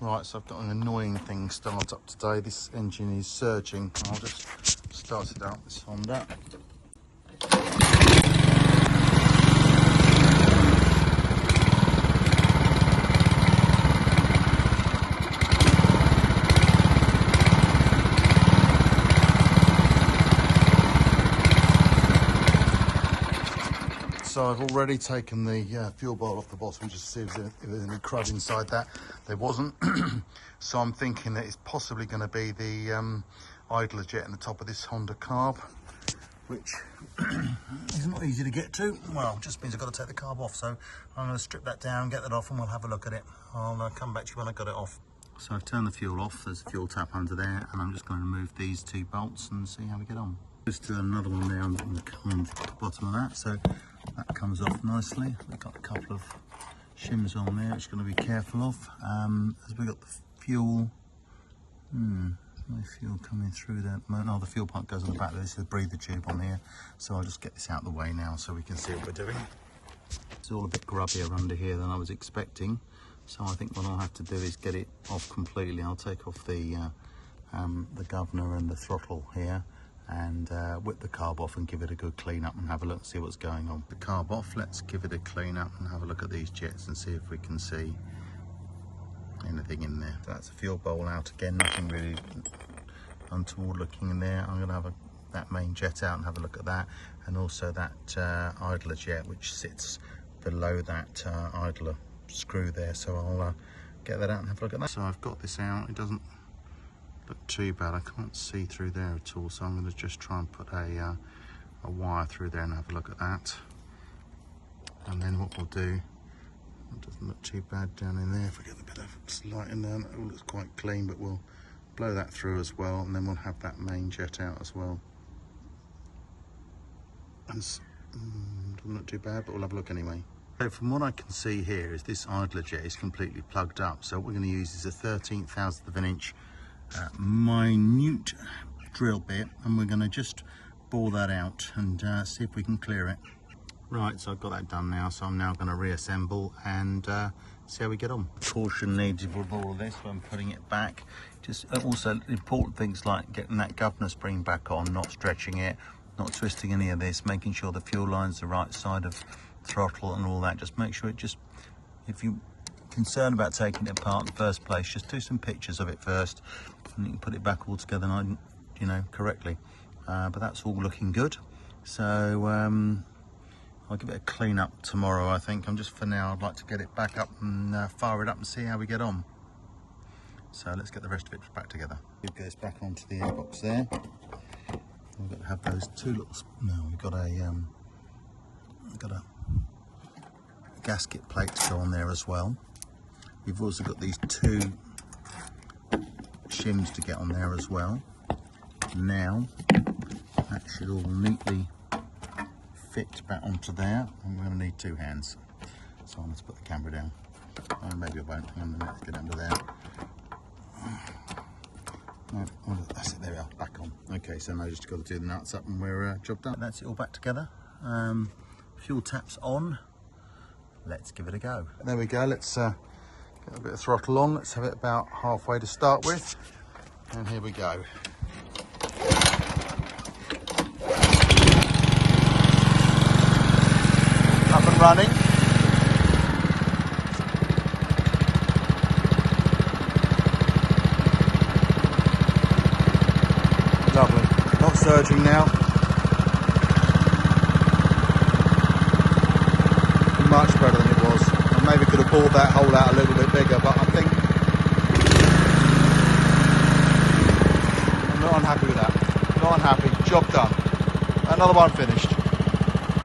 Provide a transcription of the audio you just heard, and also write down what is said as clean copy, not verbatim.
Right, so I've got an annoying thing start up today. This engine is surging. I'll just start it out, this Honda. So I've already taken the fuel bowl off the bottom just to see if there's any crud inside that. There wasn't. So I'm thinking that it's possibly going to be the idler jet in the top of this Honda carb, which is not easy to get to. Well, it just means I've got to take the carb off. So I'm going to strip that down, get that off, and we'll have a look at it. I'll come back to you when I've got it off. So I've turned the fuel off. There's a fuel tap under there, and I'm just going to remove these two bolts and see how we get on. Just do another one there on the bottom of that, so that comes off nicely. We've got a couple of shims on there, which you're going to be careful of. As we've got the fuel, no fuel coming through there. No, the fuel pump goes on the back. This is the breather tube on here, so I'll just get this out of the way now so we can see what we're doing. It's all a bit grubbier under here than I was expecting, so I think what I'll have to do is get it off completely. I'll take off the governor and the throttle here, and whip the carb off and give it a good clean up and have a look and see what's going on. The carb off, let's give it a clean up and have a look at these jets and see if we can see anything in there. So that's a fuel bowl out again, nothing really untoward looking in there. I'm going to have that main jet out and have a look at that, and also that idler jet which sits below that idler screw there. So I'll get that out and have a look at that. So I've got this out, it doesn't look too bad. I can't see through there at all, so I'm going to just try and put a wire through there and have a look at that. And then what we'll do, it doesn't look too bad down in there. If we get a bit of light in there, it all looks quite clean, but we'll blow that through as well, and then we'll have that main jet out as well. And doesn't look too bad, but we'll have a look anyway. So from what I can see here is this idler jet is completely plugged up. So what we're going to use is a 1/13,000th of an inch minute drill bit, and we're going to just bore that out and see if we can clear it. Right, so I've got that done now, so I'm now going to reassemble and see how we get on. Caution needed with all of this when putting it back. Just also important things like getting that governor spring back on, not stretching it, not twisting any of this, making sure the fuel line's the right side of throttle and all that. Just make sure if you're concerned about taking it apart in the first place, just do some pictures of it first, and you can put it back all together, correctly. But that's all looking good. So I'll give it a clean up tomorrow, I think. For now, I'd like to get it back up and fire it up and see how we get on. So let's get the rest of it back together. We'll get this back onto the airbox there. We've got to have those two little, we've got a gasket plate to go on there as well. We've also got these two shims to get on there as well. Now, that should all neatly fit back onto there, and we're going to need two hands. So I'm going to put the camera down. Maybe I won't. Hang on a minute, let's get under there. No, that's it, there we are, back on. Okay, so now just got to do the nuts up and we're job done. That's it all back together. Fuel taps on. Let's give it a go. There we go, let's get a bit of throttle on. Let's have it about halfway to start with. And here we go. Up and running. Lovely. Not surging now. Much better than it was. I maybe could have bored that hole out a little bit bigger, but I think I'm not unhappy with that. Not unhappy. Job done. Another one finished.